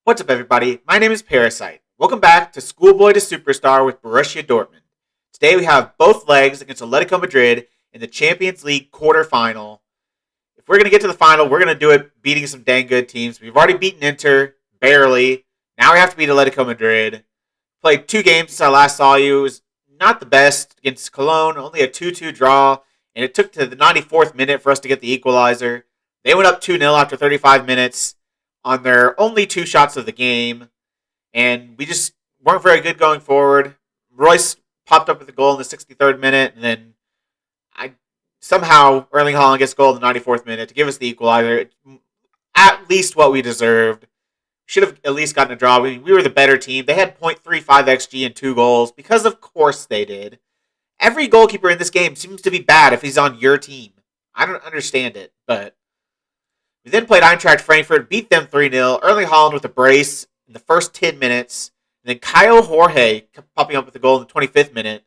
What's up, everybody? My name is Parasite. Welcome back to Schoolboy to Superstar with Borussia Dortmund. Today we have both legs against Atletico Madrid in the Champions League quarterfinal. If we're going to get to the final, we're going to do it beating some dang good teams. We've already beaten Inter, barely. Now we have to beat Atletico Madrid. Played 2 games since I last saw you. It was not the best against Cologne, only a 2-2 draw, and it took to the 94th minute for us to get the equalizer. They went up 2-0 after 35 minutes on their only 2 shots of the game, and we just weren't very good going forward. Royce popped up with a goal in the 63rd minute, and then somehow Erling Haaland gets a goal in the 94th minute to give us the equalizer. At least what we deserved. Should have at least gotten a draw. We were the better team. They had .35 XG and 2 goals, because of course they did. Every goalkeeper in this game seems to be bad if he's on your team. I don't understand it, but we then played Eintracht Frankfurt, beat them 3-0. Erling Haaland with a brace in the first 10 minutes. And then Kyle Jorge popping up with a goal in the 25th minute.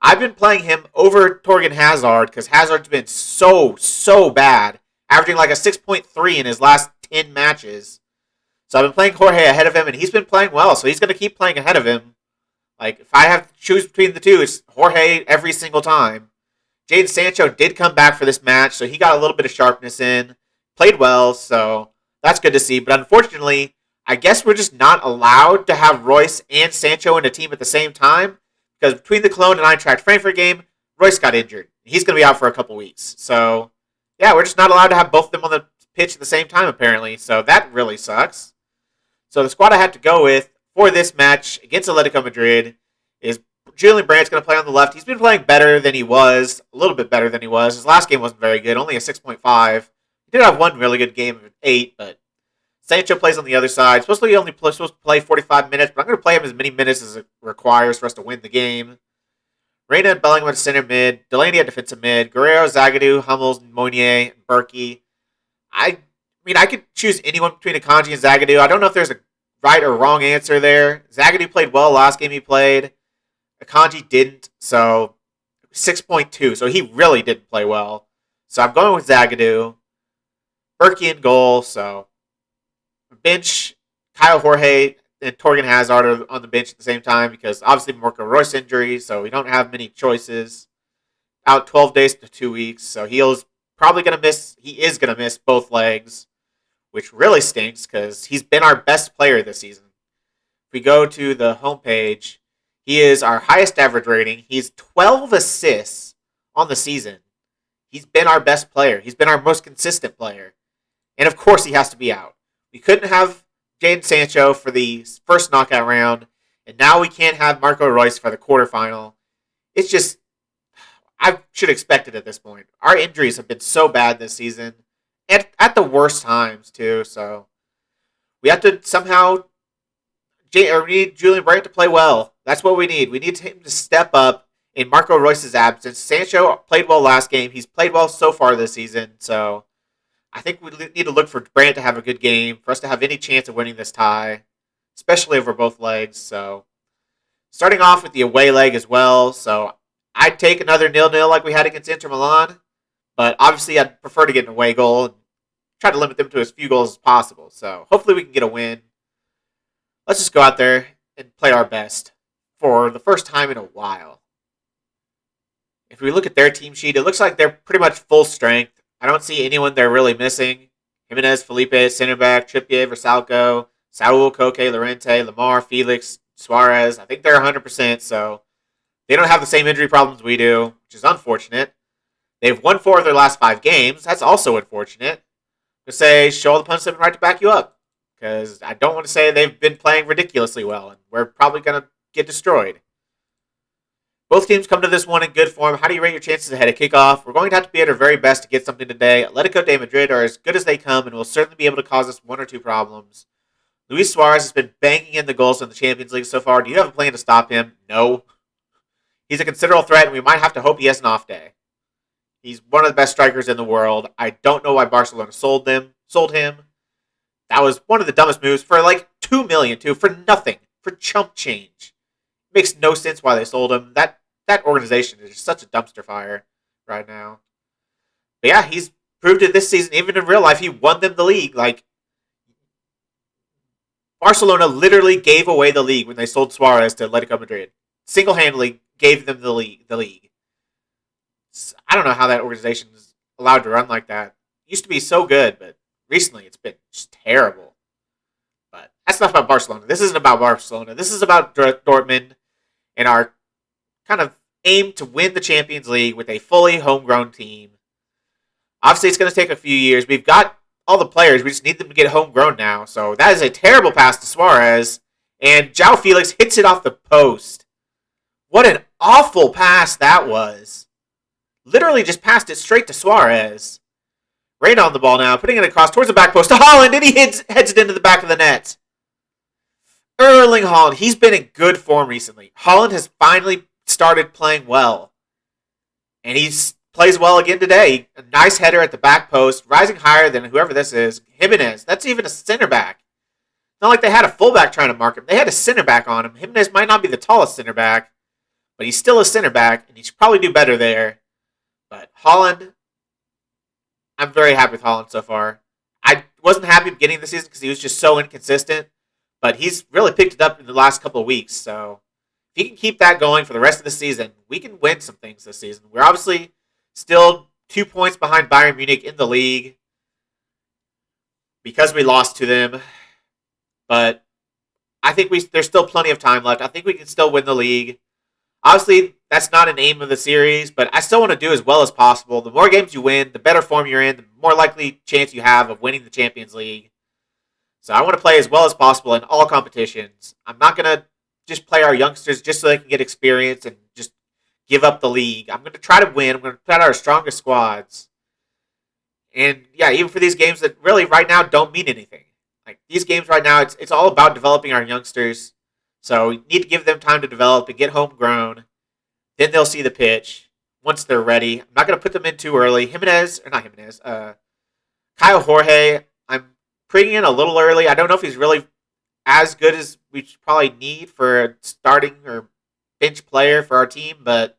I've been playing him over Torgan Hazard because Hazard's been so bad, averaging like a 6.3 in his last 10 matches. So I've been playing Jorge ahead of him, and he's been playing well, so he's going to keep playing ahead of him. Like, if I have to choose between the two, it's Jorge every single time. Jadon Sancho did come back for this match, so he got a little bit of sharpness in. Played well, so that's good to see. But unfortunately, I guess we're just not allowed to have Royce and Sancho in a team at the same time, because between the Cologne and Eintracht Frankfurt game, Royce got injured. He's going to be out for a couple weeks. So, yeah, we're just not allowed to have both of them on the pitch at the same time, apparently. So that really sucks. So the squad I had to go with for this match against Atletico Madrid is Julian Brandt's going to play on the left. He's been playing better than he was, a little bit better than he was. His last game wasn't very good, only a 6.5. He did have one really good game of 8, but Sancho plays on the other side. Supposed to play 45 minutes, but I'm going to play him as many minutes as it requires for us to win the game. Reina and Bellingham at center mid, Delaney at defensive mid, Guerrero, Zagadou, Hummels, Meunier, and Berkey. I could choose anyone between Akanji and Zagadou. I don't know if there's a right or wrong answer there. Zagadou played well last game he played. Akanji didn't, so 6.2. So he really didn't play well. So I'm going with Zagadou. Berkey in goal, so bench Kyle Jorge and Torgan Hazard are on the bench at the same time because obviously Marco Royce injury, so we don't have many choices. Out 12 days to 2 weeks, so he is going to miss both legs, which really stinks because he's been our best player this season. If we go to the homepage, he is our highest average rating. He's 12 assists on the season. He's been our best player. He's been our most consistent player. And of course he has to be out. We couldn't have Jadon Sancho for the first knockout round, and now we can't have Marco Royce for the quarterfinal. It's just, I should expect it at this point. Our injuries have been so bad this season, and at the worst times too, so we have to somehow, we need Julian Brandt to play well. That's what we need. We need him to step up in Marco Royce's absence. Sancho played well last game. He's played well so far this season, so I think we need to look for Brandt to have a good game for us to have any chance of winning this tie, especially over both legs. So, starting off with the away leg as well. So, I'd take another 0-0 like we had against Inter Milan, but obviously I'd prefer to get an away goal and try to limit them to as few goals as possible. So, hopefully we can get a win. Let's just go out there and play our best for the first time in a while. If we look at their team sheet, it looks like they're pretty much full strength. I don't see anyone they're really missing. Jimenez, Felipe, center back, Trippier, Versalco, Saul, Koke, Llorente, Lamar, Felix, Suarez. I think they're 100%, so they don't have the same injury problems we do, which is unfortunate. They've won 4 of their last 5 games. That's also unfortunate. To say, show all the punches right to back you up, because I don't want to say they've been playing ridiculously well, and we're probably going to get destroyed. Both teams come to this one in good form. How do you rate your chances ahead of kickoff? We're going to have to be at our very best to get something today. Atletico de Madrid are as good as they come and will certainly be able to cause us 1 or 2 problems. Luis Suarez has been banging in the goals in the Champions League so far. Do you have a plan to stop him? No. He's a considerable threat, and we might have to hope he has an off day. He's one of the best strikers in the world. I don't know why Barcelona sold him. That was one of the dumbest moves for like $2 million too, for nothing, for chump change. It makes no sense why they sold him. That organization is just such a dumpster fire right now. But yeah, he's proved it this season. Even in real life, he won them the league. Like, Barcelona literally gave away the league when they sold Suarez to Atletico Madrid. Single-handedly gave them the league. I don't know how that organization is allowed to run like that. It used to be so good, but recently it's been just terrible. But that's not about Barcelona. This isn't about Barcelona. This is about Dortmund and our kind of aim to win the Champions League with a fully homegrown team. Obviously, it's going to take a few years. We've got all the players. We just need them to get homegrown now. So that is a terrible pass to Suarez. And João Felix hits it off the post. What an awful pass that was. Literally just passed it straight to Suarez. Right on the ball now, putting it across towards the back post to Haaland, and he heads it into the back of the net. Erling Haaland, he's been in good form recently. Haaland has finally started playing well. And he plays well again today. A nice header at the back post, rising higher than whoever this is. Jimenez, that's even a center back. Not like they had a fullback trying to mark him. They had a center back on him. Jimenez might not be the tallest center back, but he's still a center back, and he should probably do better there. But Haaland, I'm very happy with Haaland so far. I wasn't happy beginning of the season because he was just so inconsistent, but he's really picked it up in the last couple of weeks. So if he can keep that going for the rest of the season, we can win some things this season. We're obviously still 2 points behind Bayern Munich in the league because we lost to them. But I think there's still plenty of time left. I think we can still win the league. Obviously, that's not an aim of the series, but I still want to do as well as possible. The more games you win, the better form you're in, the more likely chance you have of winning the Champions League. So I want to play as well as possible in all competitions. I'm not going to just play our youngsters just so they can get experience and just give up the league. I'm going to try to win. I'm going to put out our strongest squads. And yeah, even for these games that really right now don't mean anything. Like these games right now, it's all about developing our youngsters. So we need to give them time to develop and get homegrown. Then they'll see the pitch once they're ready. I'm not going to put them in too early. Kyle Jorge, I'm bringing in a little early. I don't know if he's really as good as we probably need for a starting or bench player for our team, but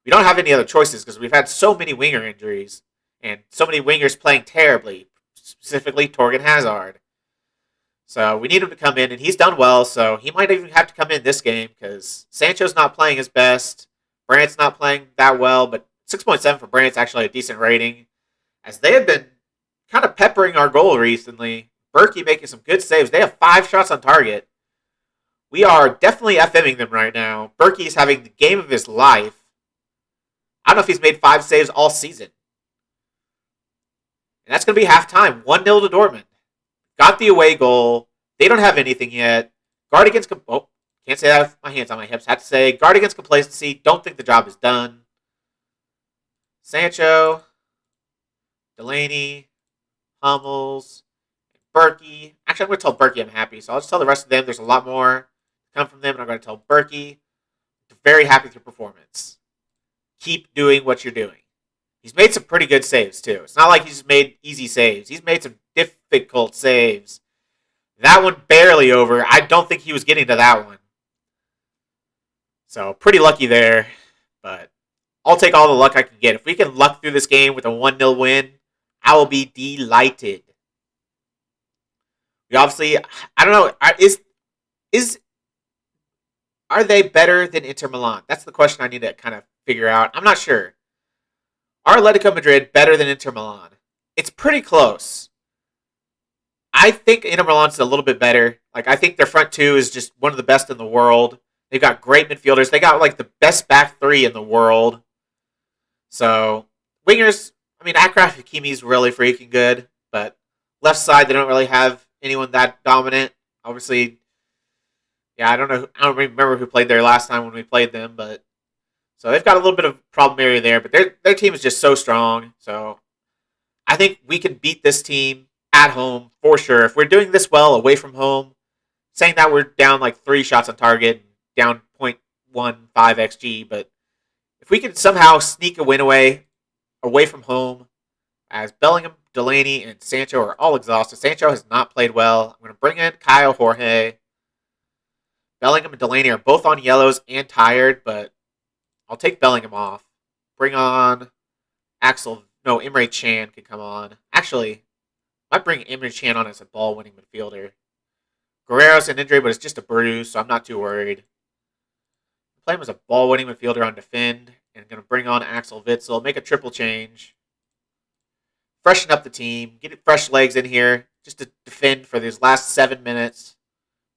we don't have any other choices because we've had so many winger injuries and so many wingers playing terribly, specifically Torgan Hazard. So we need him to come in, and he's done well, so he might even have to come in this game because Sancho's not playing his best. Brandt's not playing that well, but 6.7 for Brandt's actually a decent rating, as they have been kind of peppering our goal recently. Berkey making some good saves. They have 5 shots on target. We are definitely FMing them right now. Berkey's having the game of his life. I don't know if he's made 5 saves all season. And that's going to be halftime. 1-0 to Dortmund. Got the away goal. They don't have anything yet. Guard against... can't say that with my hands on my hips. Have to say guard against complacency. Don't think the job is done. Sancho. Delaney. Hummels. Berkey. Actually, I'm going to tell Berkey I'm happy. So I'll just tell the rest of them there's a lot more to come from them. And I'm going to tell Berkey, very happy with your performance. Keep doing what you're doing. He's made some pretty good saves, too. It's not like he's made easy saves. He's made some difficult saves. That one barely over. I don't think he was getting to that one. So, pretty lucky there. But I'll take all the luck I can get. If we can luck through this game with a 1-0 win, I will be delighted. We obviously, I don't know, are they better than Inter Milan? That's the question I need to kind of figure out. I'm not sure. Are Atletico Madrid better than Inter Milan? It's pretty close. I think Inter Milan's a little bit better. Like, I think their front two is just one of the best in the world. They've got great midfielders. They got, like, the best back three in the world. So, wingers, I mean, Akraf Hakimi's really freaking good. But left side, they don't really have anyone that dominant. Obviously, yeah, I don't remember who played there last time when we played them, but so they've got a little bit of problem area there, but their team is just so strong. So I think we can beat this team at home for sure. If we're doing this well away from home, saying that we're down like 3 shots on target, down 0.15 XG, but if we can somehow sneak a win away from home, as Bellingham, Delaney, and Sancho are all exhausted. Sancho has not played well. I'm going to bring in Kyle Jorge. Bellingham and Delaney are both on yellows and tired, but I'll take Bellingham off. Bring on Emre Can can come on. Actually, I might bring Emre Can on as a ball-winning midfielder. Guerrero's an injury, but it's just a bruise, so I'm not too worried. I'm playing him as a ball-winning midfielder on defend, and going to bring on Axel Witsel, make a triple change, freshen up the team, get fresh legs in here, just to defend for these last 7 minutes,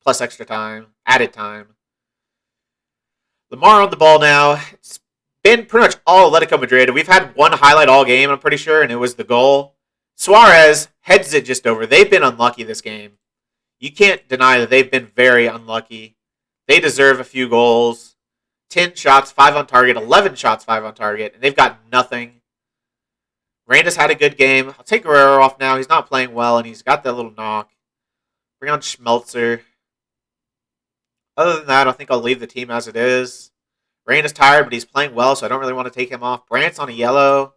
plus extra time, added time. Lamar on the ball now. It's been pretty much all Atletico Madrid. We've had one highlight all game, I'm pretty sure, and it was the goal. Suarez heads it just over. They've been unlucky this game. You can't deny that they've been very unlucky. They deserve a few goals. 10 shots, 5 on target, 11 shots, 5 on target, and they've got nothing. Randa's had a good game. I'll take Guerrero off now. He's not playing well, and he's got that little knock. Bring on Schmelzer. Other than that, I think I'll leave the team as it is. Randa's tired, but he's playing well, so I don't really want to take him off. Brandt's on a yellow.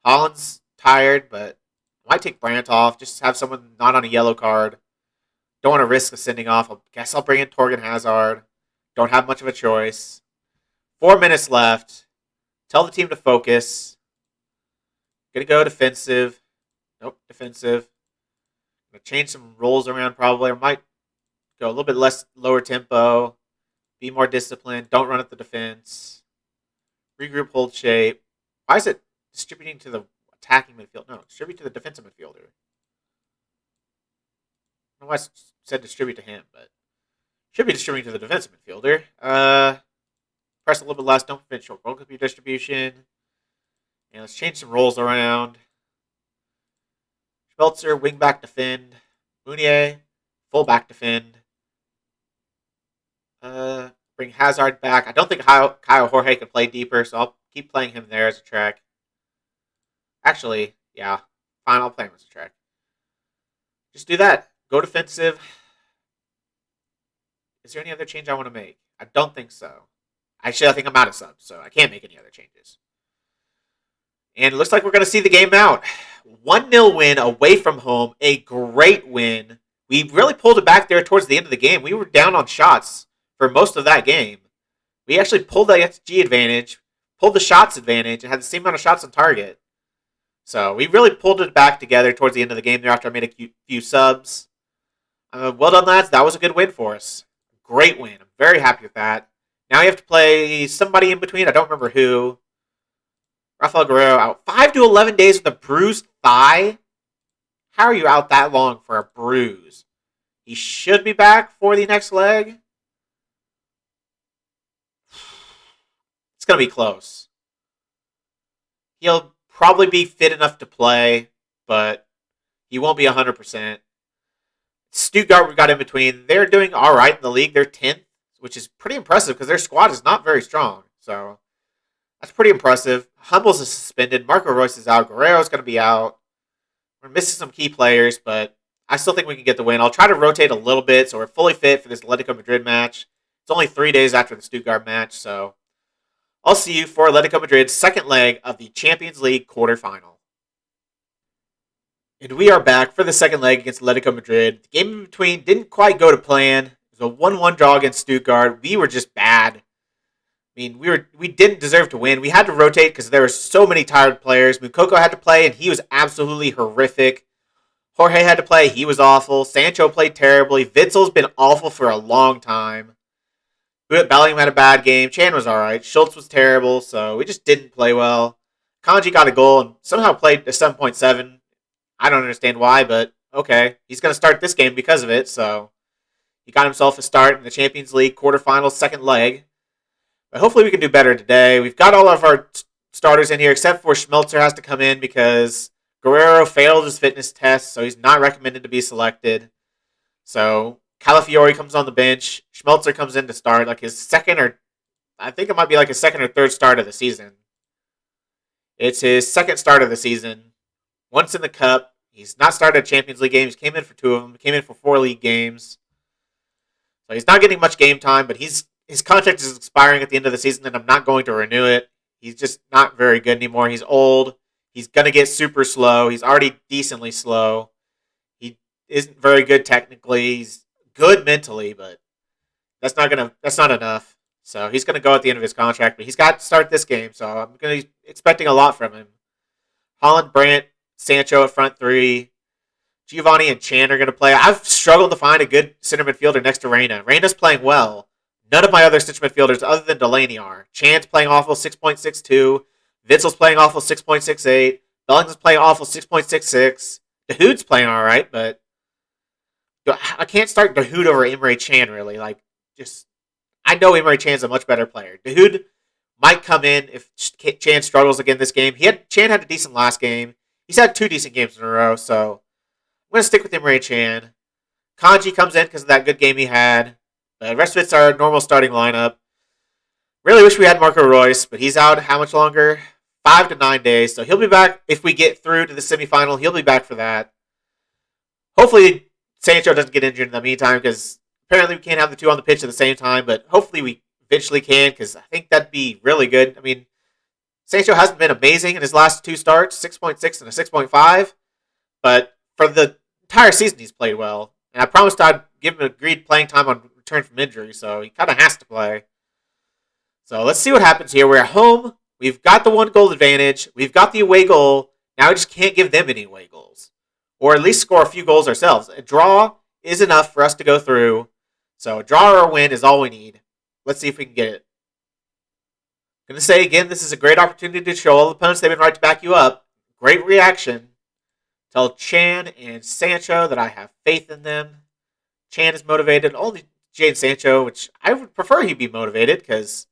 Holland's tired, but I might take Brandt off. Just have someone not on a yellow card. Don't want to risk a sending off. I guess I'll bring in Torgan Hazard. Don't have much of a choice. 4 minutes left. Tell the team to focus. Gonna go defensive. Nope, defensive. Gonna change some roles around probably. I might go a little bit lower tempo. Be more disciplined. Don't run at the defense. Regroup, hold shape. Why is it distributing to the attacking midfield? No, distribute to the defensive midfielder. I don't know why I said distribute to him, but should be distributing to the defensive midfielder. Press a little bit less. Don't prevent short goal distribution. And let's change some roles around. Schmelzer, wing back defend. Mounier, full back defend. Bring Hazard back. I don't think Kyle Jorge can play deeper, so I'll keep playing him there as a track. Actually, yeah. Fine, I'll play him as a track. Just do that. Go defensive. Is there any other change I want to make? I don't think so. Actually, I think I'm out of subs, so I can't make any other changes. And it looks like we're going to see the game out. 1-0 win away from home. A great win. We really pulled it back there towards the end of the game. We were down on shots for most of that game. We actually pulled the XG advantage, pulled the shots advantage, and had the same amount of shots on target. So we really pulled it back together towards the end of the game there after I made a few subs. Well done, lads. That was a good win for us. Great win. I'm very happy with that. Now you have to play somebody in between. I don't remember who. Rafael Guerrero out 5 to 11 days with a bruised thigh. How are you out that long for a bruise? He should be back for the next leg. It's going to be close. He'll probably be fit enough to play, but he won't be 100%. Stuttgart we got in between. They're doing all right in the league. They're 10th, which is pretty impressive because their squad is not very strong. So that's pretty impressive. Humbles is suspended. Marco Reus is out. Guerrero's going to be out. We're missing some key players, but I still think we can get the win. I'll try to rotate a little bit so we're fully fit for this Atletico Madrid match. It's only 3 days after the Stuttgart match, so I'll see you for Atletico Madrid's second leg of the Champions League quarterfinal. And we are back for the second leg against Atletico Madrid. The game in between didn't quite go to plan. It was a 1-1 draw against Stuttgart. We were just bad. I mean, we didn't deserve to win. We had to rotate because there were so many tired players. Mukoko had to play, and he was absolutely horrific. Jorge had to play. He was awful. Sancho played terribly. Witzel's been awful for a long time. Bellingham had a bad game. Chan was all right. Schultz was terrible, so we just didn't play well. Kanji got a goal and somehow played a 7.7. I don't understand why, but okay. He's going to start this game because of it, so he got himself a start in the Champions League quarterfinals second leg. But hopefully we can do better today. We've got all of our starters in here, except for Schmelzer has to come in because Guerrero failed his fitness test, so he's not recommended to be selected. So Calafiori comes on the bench. Schmelzer comes in to start, like his second or I think it might be like his second or third start of the season. It's his second start of the season. Once in the Cup. He's not started Champions League games. Came in for 2 of them. Came in for 4 league games. So he's not getting much game time, but his contract is expiring at the end of the season, and I'm not going to renew it. He's just not very good anymore. He's old. He's going to get super slow. He's already decently slow. He isn't very good technically. He's good mentally, but that's not enough. So he's going to go at the end of his contract, but he's got to start this game, so I'm going to be expecting a lot from him. Holland, Brandt, Sancho at front 3. Giovanni and Chan are going to play. I've struggled to find a good center midfielder next to Reyna. Reyna's playing well. None of my other center midfielders other than Delaney are. Chan's playing awful, 6.62. Witzel's playing awful, 6.68. Bellingham's playing awful, 6.66. Dahoud's playing all right, but I can't start Dahoud over Emre Can, really. I know Emre Can's a much better player. Dahoud might come in if Chan struggles again this game. Chan had a decent last game. He's had 2 decent games in a row, so I'm going to stick with Emre Can. Kanji comes in because of that good game he had. The rest of it's our normal starting lineup. Really wish we had Marco Reus, but he's out how much longer? 5 to 9 days, so he'll be back if we get through to the semifinal. He'll be back for that. Hopefully, Sancho doesn't get injured in the meantime, because apparently we can't have the two on the pitch at the same time, but hopefully we eventually can, because I think that'd be really good. I mean, Sancho hasn't been amazing in his last 2 starts, 6.6 and a 6.5, but for the entire season he's played well. And I promised I'd give him agreed playing time on return from injury, so he kind of has to play. So let's see what happens here. We're at home. We've got the 1-goal advantage. We've got the away goal. Now we just can't give them any away goals. Or at least score a few goals ourselves. A draw is enough for us to go through. So a draw or a win is all we need. Let's see if we can get it. I'm going to say again, this is a great opportunity to show all the opponents they've been right to back you up. Great reaction. Tell Chan and Sancho that I have faith in them. Chan is motivated. Only Jadon Sancho, which I would prefer he be motivated, because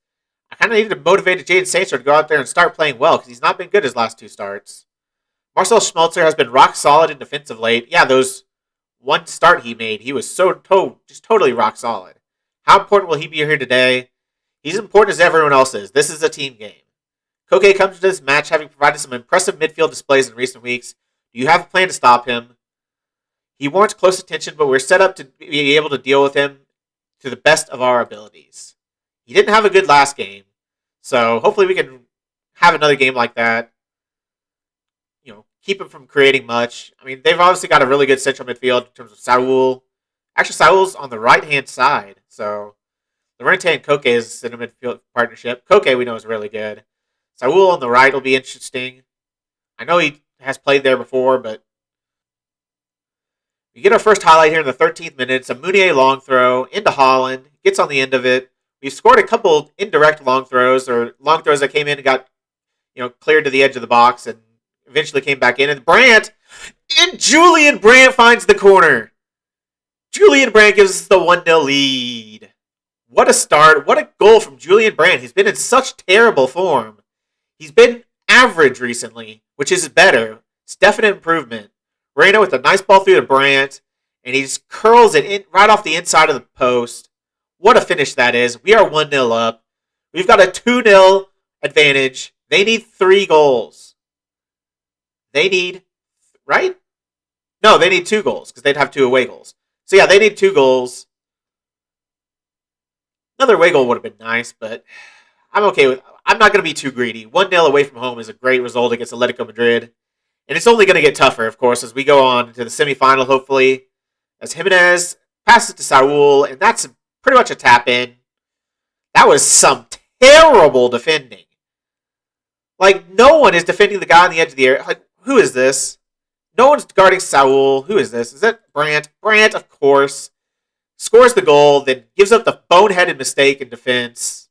I kind of needed to motivate Jadon Sancho to go out there and start playing well, because he's not been good his last 2 starts. Marcel Schmelzer has been rock solid in defense of late. Yeah, those 1 start he made, he was just totally rock solid. How important will he be here today? He's important as everyone else is. This is a team game. Koke comes to this match having provided some impressive midfield displays in recent weeks. Do you have a plan to stop him? He warrants close attention, but we're set up to be able to deal with him to the best of our abilities. He didn't have a good last game, so hopefully we can have another game like that. Keep him from creating much. I mean, they've obviously got a really good central midfield in terms of Saul. Actually, Saul's on the right-hand side, so Lorente and Koke is a center midfield partnership. Koke we know is really good. Saul on the right will be interesting. I know he has played there before, but we get our first highlight here in the 13th minute. It's a Mounier long throw into Haaland. Gets on the end of it. We've scored a couple indirect long throws, or long throws that came in and got cleared to the edge of the box and eventually came back in. And Julian Brandt finds the corner. Julian Brandt gives us the 1-0 lead. What a start. What a goal from Julian Brandt. He's been in such terrible form. He's been average recently, which is better. It's definite improvement. Reyna with a nice ball through to Brandt, and he just curls it in right off the inside of the post. What a finish that is. We are 1-0 up. We've got a 2-0 advantage. They need 3 goals. They need, right? No, they need 2 goals, because they'd have 2 away goals. So yeah, they need 2 goals. Another away goal would have been nice, but I'm not going to be too greedy. 1-0 away from home is a great result against Atletico Madrid. And it's only going to get tougher, of course, as we go on to the semifinal, hopefully. As Jimenez passes to Saul, and that's pretty much a tap-in. That was some terrible defending. No one is defending the guy on the edge of the area. Who is this? No one's guarding Saul. Who is this? Is that Brandt? Brandt, of course. Scores the goal, then gives up the boneheaded mistake in defense.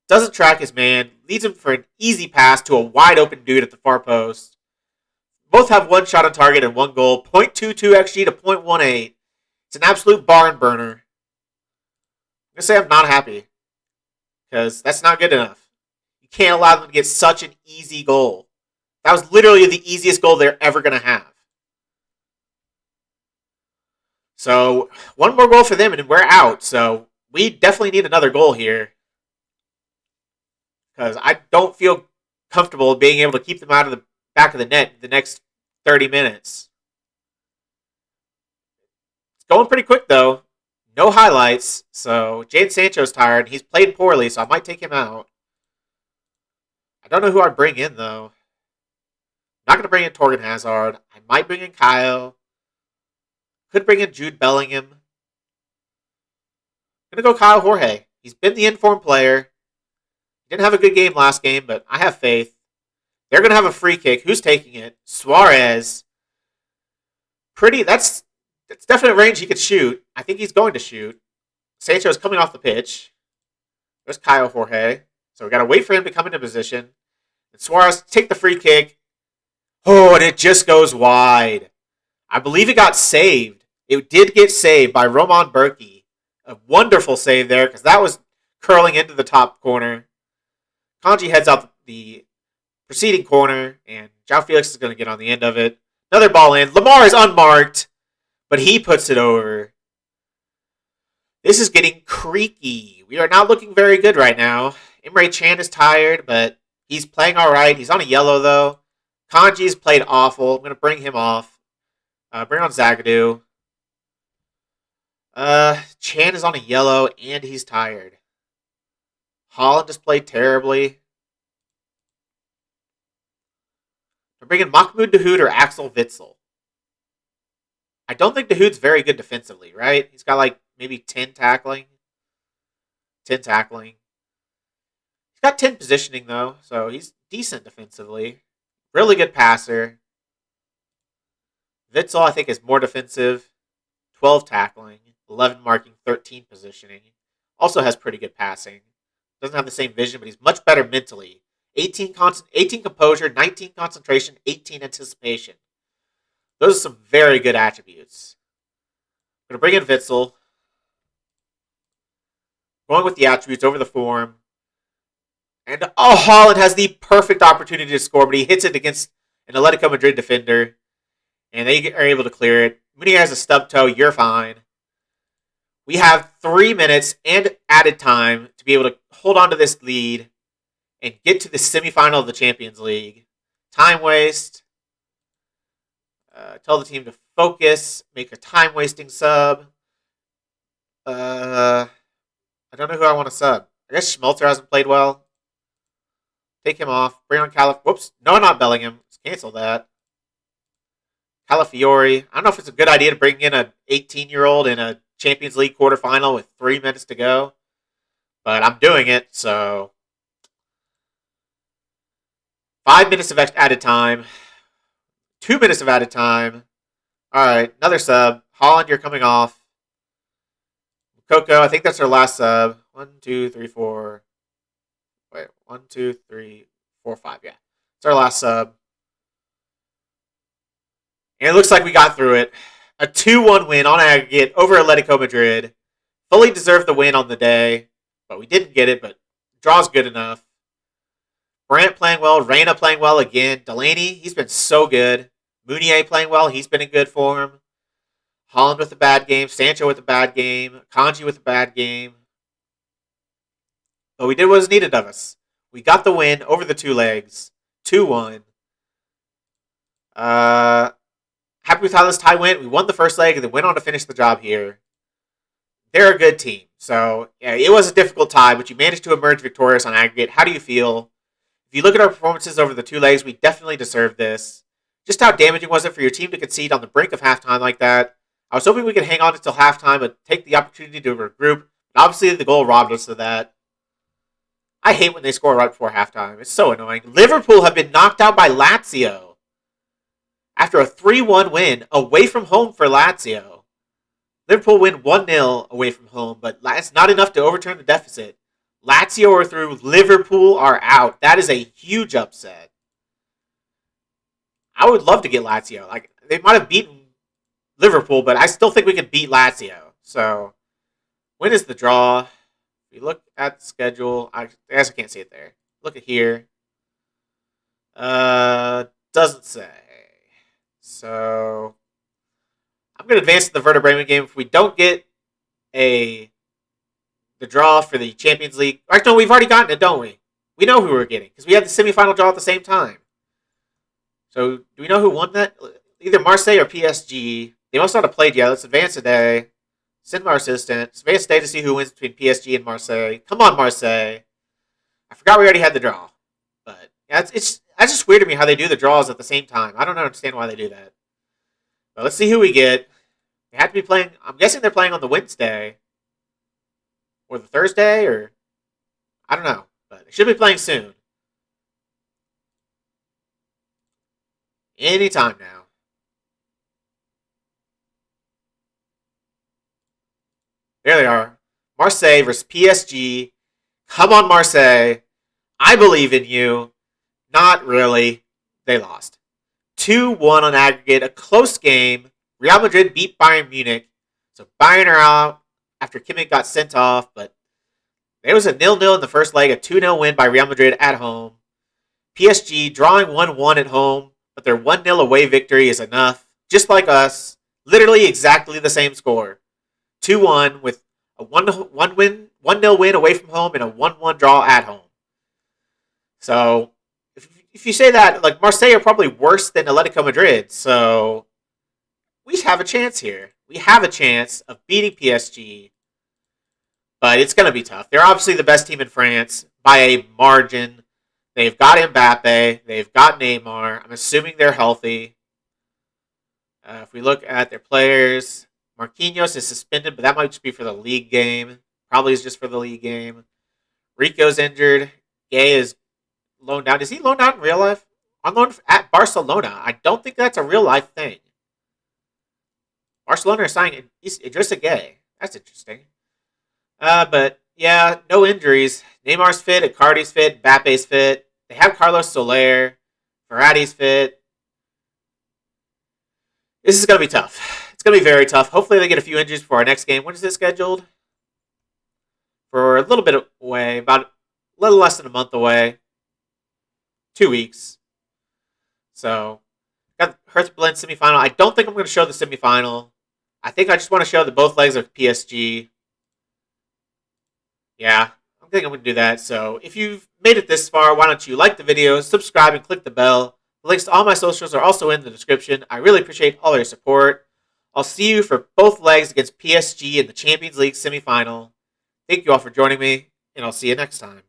Doesn't track his man. Leads him for an easy pass to a wide-open dude at the far post. Both have 1 shot on target and 1 goal. 0.22 XG to 0.18. It's an absolute barn burner. I'm going to say I'm not happy, because that's not good enough. You can't allow them to get such an easy goal. That was literally the easiest goal they're ever going to have. So, 1 more goal for them and we're out. So, we definitely need another goal here, because I don't feel comfortable being able to keep them out of the back of the net the next 30 minutes. It's going pretty quick, though. No highlights. So, Jadon Sancho's tired. He's played poorly, so I might take him out. I don't know who I'd bring in, though. I'm not going to bring in Torgan Hazard. I might bring in Kyle. Could bring in Jude Bellingham. I'm going to go Kyle Jorge. He's been the informed player. Didn't have a good game last game, but I have faith. They're going to have a free kick. Who's taking it? Suarez. That's definite range he could shoot. I think he's going to shoot. Sancho is coming off the pitch. There's Kyle Jorge. So we got to wait for him to come into position. And Suarez take the free kick. Oh, and it just goes wide. I believe it got saved. It did get saved by Roman Berkey. A wonderful save there because that was curling into the top corner. Kanji heads out the preceding corner, and João Felix is going to get on the end of it. Another ball in. Lamar is unmarked, but he puts it over. This is getting creaky. We are not looking very good right now. Emre Can is tired, but he's playing all right. He's on a yellow, though. Kanji's played awful. I'm going to bring him off. Bring on Zagadou. Chan is on a yellow, and he's tired. Holland just played terribly. We're bringing Mahmoud Dahoud or Axel Witsel. I don't think Dahoud's very good defensively, right? He's got like maybe 10 tackling. 10 tackling. He's got 10 positioning, though, so he's decent defensively. Really good passer. Witsel, I think, is more defensive. 12 tackling. 11 marking, 13 positioning. Also has pretty good passing. Doesn't have the same vision, but he's much better mentally. 18 composure, 19 concentration, 18 anticipation. Those are some very good attributes. I'm going to bring in Witsel. Going with the attributes over the form. And, Holland has the perfect opportunity to score, but he hits it against an Atletico Madrid defender. And they are able to clear it. Munier has a stub toe. You're fine. We have 3 minutes and added time to be able to hold on to this lead and get to the semifinal of the Champions League. Time waste. Tell the team to focus. Make a time-wasting sub. I don't know who I want to sub. I guess Schmelzer hasn't played well. Take him off. Bring on Whoops. No, not Bellingham. Let's cancel that. Calafiori. I don't know if it's a good idea to bring in an 18-year-old in a Champions League quarterfinal with 3 minutes to go. But I'm doing it, so 5 minutes of added time. 2 minutes of added time. All right, another sub. Holland, you're coming off. Coco, I think that's our last sub. 1, 2, 3, 4. Wait, 1, 2, 3, 4, 5. Yeah, it's our last sub. And it looks like we got through it. A 2-1 win on aggregate over Atletico Madrid. Fully deserved the win on the day, but we didn't get it, but draw's good enough. Brandt playing well. Reyna playing well again. Delaney, he's been so good. Munier playing well. He's been in good form. Holland with a bad game. Sancho with a bad game. Kanji with a bad game. But we did what was needed of us. We got the win over the two legs. 2-1. Happy with how this tie went. We won the first leg and then went on to finish the job here. They're a good team. So, yeah, it was a difficult tie, but you managed to emerge victorious on aggregate. How do you feel? If you look at our performances over the two legs, we definitely deserved this. Just how damaging was it for your team to concede on the brink of halftime like that? I was hoping we could hang on until halftime but take the opportunity to regroup. But obviously, the goal robbed us of that. I hate when they score right before halftime. It's so annoying. Liverpool have been knocked out by Lazio after a 3-1 win away from home for Lazio. Liverpool win 1-0 away from home, but it's not enough to overturn the deficit. Lazio are through. Liverpool are out. That is a huge upset. I would love to get Lazio. Like, they might have beaten Liverpool, but I still think we could beat Lazio. So, when is the draw? If you look at the schedule, I guess I can't see it there. Look at here. Doesn't say. So, I'm going to advance to the Werder Bremen game. If we don't get the draw for the Champions League. Actually, no, we've already gotten it, don't we? We know who we're getting because we had the semifinal draw at the same time. So, do we know who won that? Either Marseille or PSG. They must not have played yet. Let's advance a day. Send my assistant. Advance a day to see who wins between PSG and Marseille. Come on, Marseille. I forgot we already had the draw. But yeah, that's just weird to me how they do the draws at the same time. I don't understand why they do that. But let's see who we get. They have to be playing. I'm guessing they're playing on the Wednesday. Or the Thursday, or I don't know. But they should be playing soon. Anytime now. There they are. Marseille versus PSG. Come on, Marseille. I believe in you. Not really. They lost. 2-1 on aggregate. A close game. Real Madrid beat Bayern Munich. So Bayern are out after Kimmich got sent off. But there was a 0-0 in the first leg. A 2-0 win by Real Madrid at home. PSG drawing 1-1 at home. But their 1-0 away victory is enough. Just like us. Literally exactly the same score. 2-1 with a 1-0 win away from home and a 1-1 draw at home. So, if you say that, like, Marseille are probably worse than Atletico Madrid, so we have a chance here. We have a chance of beating PSG, but it's going to be tough. They're obviously the best team in France by a margin. They've got Mbappe. They've got Neymar. I'm assuming they're healthy. If we look at their players, Marquinhos is suspended, but that might just be for the league game. Probably is just for the league game. Rico's injured. Gay is loaned out. Is he loaned out in real life? On loan at Barcelona. I don't think that's a real life thing. Barcelona are signing Idrissa Gay. That's interesting. But yeah, no injuries. Neymar's fit. Icardi's fit. Mbappe's fit. They have Carlos Soler. Verratti's fit. This is going to be tough. It's going to be very tough. Hopefully they get a few injuries for our next game. When is it scheduled? For a little bit away. About a little less than a month away. 2 weeks. So, got Hertha Berlin semifinal. I don't think I'm going to show the semifinal. I think I just want to show the both legs of PSG. Yeah, I think I'm going to do that. So, if you've made it this far, why don't you like the video, subscribe, and click the bell. The links to all my socials are also in the description. I really appreciate all your support. I'll see you for both legs against PSG in the Champions League semifinal. Thank you all for joining me, and I'll see you next time.